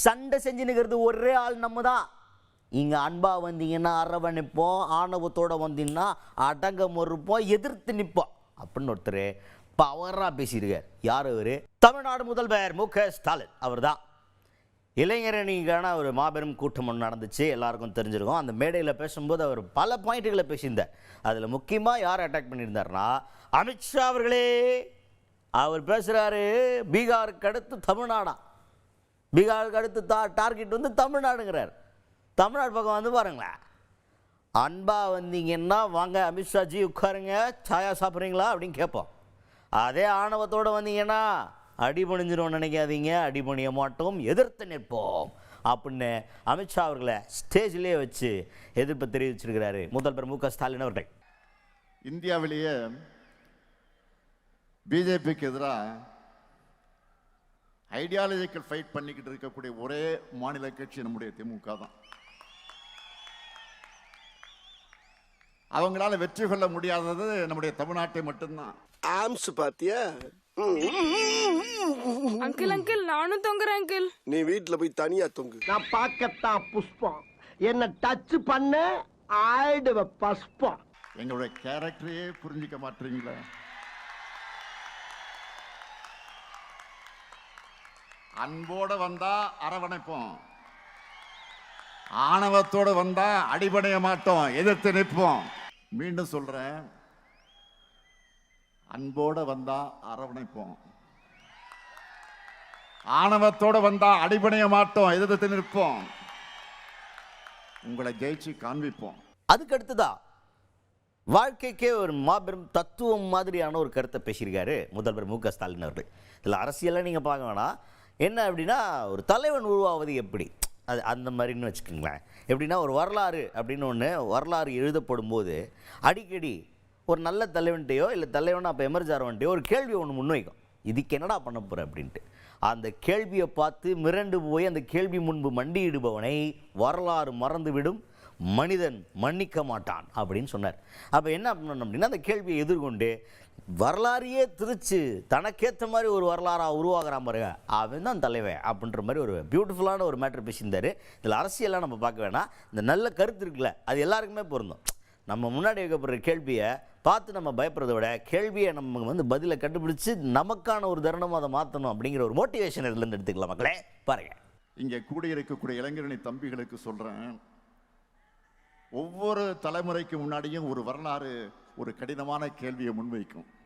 சண்டை செஞ்சுனுக்கிறது ஒரே ஆள் நம்ம தான். இங்கே அன்பாக வந்தீங்கன்னா அரவணைப்போம், ஆணவத்தோடு வந்தீங்கன்னா அடங்க மறுப்போம், எதிர்த்து நிற்போம் அப்படின்னு ஒருத்தர் பவராக பேசியிருக்கார். யார் அவர்? தமிழ்நாடு முதல்வர் மு.க. ஸ்டாலின் அவர் தான். இளைஞரணிக்கான ஒரு மாபெரும் கூட்டம் ஒன்று நடந்துச்சு, எல்லாருக்கும் தெரிஞ்சிருக்கும். அந்த மேடையில் பேசும்போது அவர் பல பாயிண்ட்டுகளை பேசியிருந்தார். அதில் முக்கியமாக யார் அட்டாக் பண்ணியிருந்தார்னா அமித்ஷா அவர்களே. அவர் பேசுகிறாரு, பீகாருக்கு அடுத்து தமிழ்நாடா, பீகாருக்கு அடுத்து டார்கெட் வந்து தமிழ்நாடுங்கிறார். தமிழ்நாடு பக்கம் வந்து பாருங்களேன், அன்பாக வந்தீங்கன்னா வாங்க அமித்ஷாஜி உட்காருங்க, சாயா சாப்பிட்றீங்களா அப்படின்னு கேட்போம். அதே ஆணவத்தோடு வந்தீங்கன்னா அடிபணிஞ்சிரும் நினைக்காதீங்க, அடிபணிய மாட்டோம், எதிர்த்து நிற்போம் அப்படின்னு அமித்ஷா அவர்களை ஸ்டேஜிலே வச்சு எதிர்ப்பு தெரிவிச்சிருக்கிறாரு முதல்வர் மு.க. ஸ்டாலின் அவர்கள். இந்தியாவிலேயே பிஜேபிக்கு எதிராக ஐடியாலஜிக்கல் ஃபைட் பண்ணிக்கிட்டு இருக்கக்கூடிய ஒரே மாநில கட்சி நம்முடைய திமுக தான். அவங்களால வெற்றி கொள்ள முடியாதது நம்முடைய தமிழ்நாட்டை மட்டும்தான். ஆம்ஸ் பாத்தியா? அங்கிள் அங்கிள் நானும் தொங்குறேன் அங்கிள். நீ வீட்டுல போய் தனியா தொங்கு. நான் பார்க்கத்தான் புஷ்பம், என்ன டச் பண்ண ஆயிடுவ பஸ்பம். எங்களுடைய கேரக்டரையே புரிஞ்சிக்க மாட்டீங்களா? அன்போட வந்தா அரவணைப்போம், ஆணவத்தோட வந்தா அடிபடைய மாட்டோம், எதிர்த்து நிற்போம். மீண்டும் சொல்றேன், அன்போட வந்தா அரவணைப்போம், ஆணவத்தோட வந்தா அடிபடைய மாட்டோம், எதிர்த்து நிற்போம், உங்களை ஜெயிச்சு காண்பிப்போம். அதுக்கு அடுத்ததா வாழ்க்கைக்கே ஒரு மாபெரும் தத்துவம் மாதிரியான ஒரு கருத்தை பேசியிருக்காரு முதல்வர் மு.க. ஸ்டாலின் அவர்கள். இதில் அரசியலை நீங்கள் பார்க்க வேணாம், என்ன அப்படின்னா ஒரு தலைவன் உருவாவது எப்படி, அது அந்த மாதிரின்னு வச்சுக்கோங்களேன். எப்படின்னா ஒரு வரலாறு அப்படின்னு ஒன்று வரலாறு எழுதப்படும் போது அடிக்கடி ஒரு நல்ல தலைவன்ட்டையோ இல்லை தலைவனை அப்போ எமர்ஜாரவன்ட்டையோ ஒரு கேள்வி ஒன்று முன்வைக்கும், இதுக்கு என்னடா பண்ண போகிற அப்படின்ட்டு. அந்த கேள்வியை பார்த்து மிரண்டு போய் அந்த கேள்வி முன்பு மண்டியிடுபவனை வரலாறு மறந்துவிடும், மனிதன் மன்னிக்க மாட்டான் அப்படின்னு சொன்னார். அப்போ என்ன பண்ணணும் அப்படின்னா அந்த கேள்வியை எதிர்கொண்டு வரலாறையே திருச்சு தனக்கேற்ற மாதிரி ஒரு வரலாறாக உருவாகிறான் பாருங்க, அவன் தான் தலைவன் அப்படின்ற மாதிரி ஒரு பியூட்டிஃபுல்லான ஒரு மேட்ரு பேசியிருந்தார். இதில் அரசியலாம் நம்ம பார்க்க வேணாம், இந்த நல்ல கருத்து இருக்குல்ல அது எல்லாருக்குமே பொருந்தும். நம்ம முன்னாடி வைக்கப்படுற கேள்வியை பார்த்து நம்ம பயப்படுறத விட கேள்வியை நம்ம வந்து பதிலை கண்டுபிடிச்சு நமக்கான ஒரு தருணமாக அதை மாற்றணும் அப்படிங்கிற ஒரு மோட்டிவேஷன் இதுலேருந்து எடுத்துக்கலாம். மக்களே பாருங்க, இங்கே கூடியிருக்கக்கூடிய இளைஞரணி தம்பிகளுக்கு சொல்றேன், ஒவ்வொரு தலைமுறைக்கு முன்னாடியும் ஒரு வரலாறு ஒரு கடினமான கேள்வியை முன்வைக்கும்.